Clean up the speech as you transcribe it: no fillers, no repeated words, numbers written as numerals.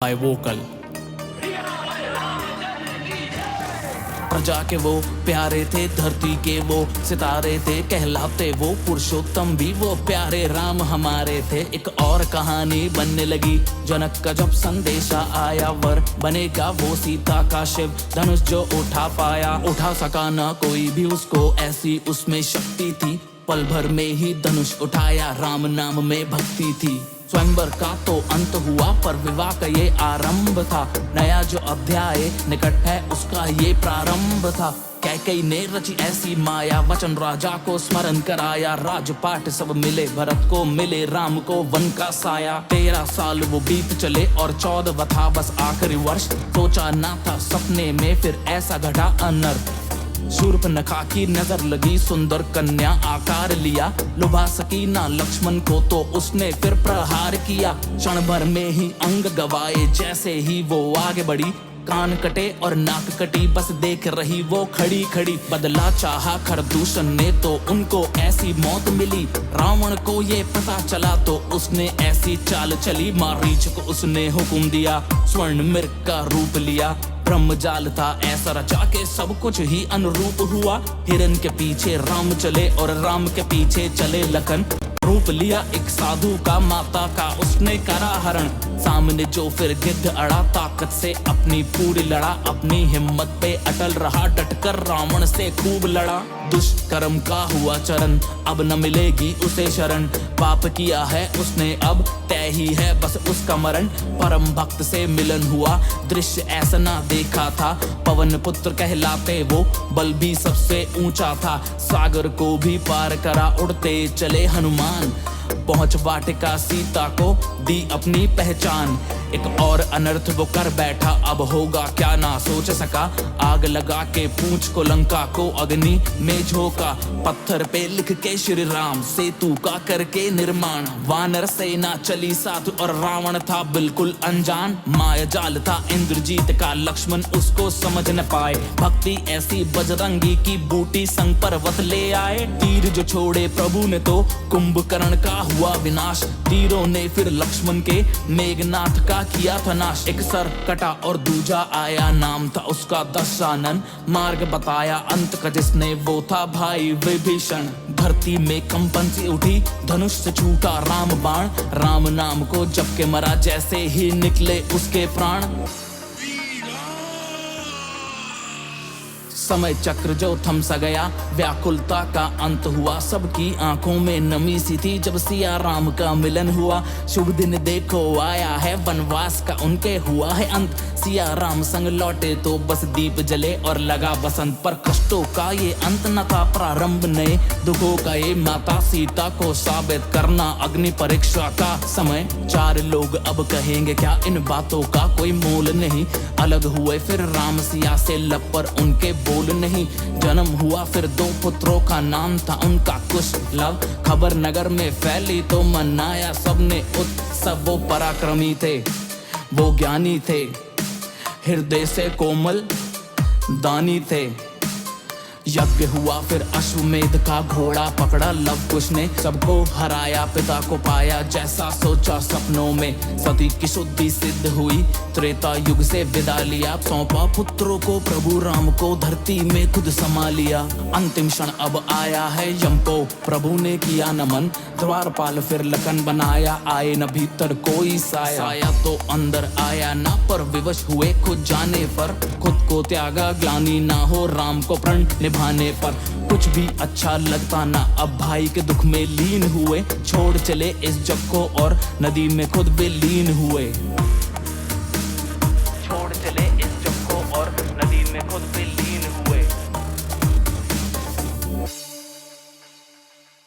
आए वो कल। प्रजा के वो प्यारे थे, धरती के वो सितारे थे, कहलाते वो पुरुषोत्तम भी वो प्यारे राम हमारे थे। एक और कहानी बनने लगी, जनक का जब संदेशा आया, वर बनेगा वो सीता का शिव, धनुष जो उठा पाया उठा सका ना कोई भी उसको, ऐसी उसमें शक्ति थी। पल भर में ही धनुष उठाया, राम नाम में भक्ति थी। स्वयंवर का तो अंत हुआ, पर विवाह का ये आरंभ था। नया जो अध्याय निकट है उसका ये प्रारंभ था। कैकेयी ने रची ऐसी माया, वचन राजा को स्मरण कराया। राजपाट सब मिले, भरत को मिले, राम को वन का साया। 13 साल वो बीत चले और 14वां था बस आखिरी वर्ष। सोचा ना था सपने में फिर ऐसा घटा अनर्थ। शूर्पणखा की नजर लगी, सुंदर कन्या आकार लिया, लुभा सकी ना लक्ष्मण को तो उसने फिर प्रहार किया। क्षण भर में ही अंग गवाए, जैसे ही वो आगे बढ़ी, कान कटे और नाक कटी, बस देख रही वो खड़ी खड़ी। बदला चाहा खरदूषण ने तो उनको ऐसी मौत मिली। रावण को ये पता चला तो उसने ऐसी चाल चली, मारीच को उसने हुक्म दिया, स्वर्ण मृग का रूप लिया। ब्रह्मजाल था ऐसा रचा के सब कुछ ही अनुरूप हुआ। हिरन के पीछे राम चले और राम के पीछे चले लखन। रूप लिया एक साधु का, माता का उसने करा हरण। सामने जो फिर गिद्ध अड़ा, ताकत से अपनी पूरी लड़ा। अपनी हिम्मत पे अटल रहा, डटकर रावण से खूब लड़ा। दुष्कर्म का हुआ चरण, अब न मिलेगी उसे शरण। पाप किया है उसने अब, तय ही है बस उसका मरण। परम भक्त से मिलन हुआ, दृश्य ऐसा ना देखा था। पवन पुत्र कहलाते वो, बल भी सबसे ऊंचा था। सागर को भी पार करा, उड़ते चले हनुमान। पहुंच वाटिका सीता को दी अपनी पहचान। एक और अनर्थ वो कर बैठा, अब होगा क्या ना सोच सका। आग लगा के पूंछ को लंका को अग्नि में झोंका। पत्थर पे लिख के श्री राम, सेतु का करके निर्माण। वानर सेना चली साथ और रावण था बिल्कुल अनजान। माया जाल था इंद्रजीत का, लक्ष्मण उसको समझ न पाए। भक्ति ऐसी बजरंगी की, बूटी संग पर्वत ले आए। तीर जो छोड़े प्रभु ने तो कुंभकर्ण का हुआ विनाश। तीरों ने फिर लक्ष्मण के मेघनाथ का किया था नाश। एक सर कटा और दूजा आया, नाम था उसका दशानन। मार्ग बताया अंत का जिसने, वो था भाई विभीषण। धरती में कंपन सी उठी, धनुष से छूटा राम बाण। राम नाम को जप के मरा, जैसे ही निकले उसके प्राण। समय चक्र जो थम सा गया, व्याकुलता का अंत हुआ। सबकी आंखों में नमी सी थी जब सिया राम का मिलन हुआ। शुभ दिन देखो आया है, वनवास का उनके हुआ है अंत। सिया राम संग लौटे तो बस दीप जले और लगा बसंत। पर कष्टों का ये अंत न था, प्रारंभ नए दुखों का ये। माता सीता को साबित करना अग्नि परीक्षा का समय। 4 लोग अब कहेंगे क्या, इन बातों का कोई मोल नहीं। अलग हुए फिर राम सिया से, लब पर उनके बोल नहीं। जन्म हुआ फिर 2 पुत्रों का, नाम था उनका कुशलव। खबर नगर में फैली तो मनाया सबने उत्सव। वो पराक्रमी थे, वो ज्ञानी थे, हृदय से कोमल दानी थे। यज्ञ हुआ फिर अश्वमेध का, घोड़ा पकड़ा लव कुश ने। सबको हराया, पिता को पाया, जैसा सोचा सपनों में। सती की शुद्धि सिद्ध हुई, त्रेता युग से विदा लिया। सौंपा पुत्रों को प्रभु राम को, धरती में खुद समा लिया। अंतिम क्षण अब आया है, यम को प्रभु ने किया नमन। द्वारपाल फिर लखन बनाया, आए न भीतर कोई साया तो अंदर आया ना, पर विवश हुए खुद जाने पर। खुद को त्यागा, ग्लानि ना हो राम को प्रण निभाने पर। कुछ भी अच्छा लगता ना, अब भाई के दुख में लीन हुए। छोड़ चले इस जग को और नदी में खुद विलीन हुए।